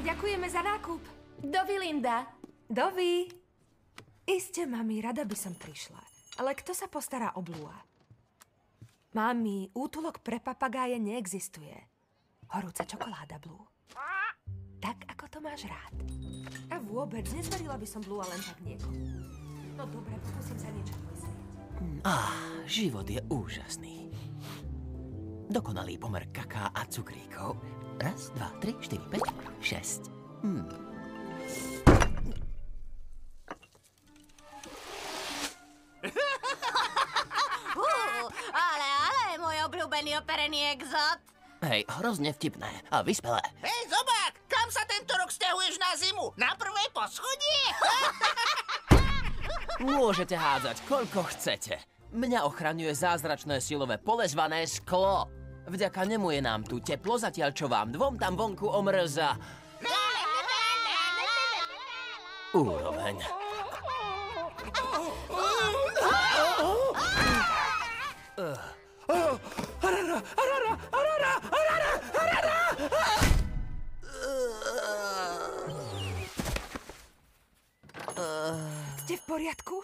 Ďakujeme za nákup. Dovi, Linda. Dovi. Iste, mami, rada by som prišla. Ale kto sa postará o Blua? Mami, útulok pre papagáje neexistuje. Horúca čokoláda, Blue. Tak, ako to máš rád. A vôbec, nezvarila by som Blua len tak niekomu. No dobre, pokúsim sa niečo vymyslieť. Život je úžasný. Dokonalý pomer kaká a cukríkov. 1, 2, 3, 4, 5, 6. Ale, môj obľúbený operený exot. Hej, hrozne vtipné a vyspelé. Hej, zobák, kam sa tento rok sťahuješ na zimu? Na prvé poschodie? Môžete hádzať, koľko chcete. Mňa ochraňuje zázračné silové pole zvané sklo. Vďaka nemu je nám tu teplo, zatiaľ čo vám dvom tam vonku omrza. Úroveň. Ste v poriadku?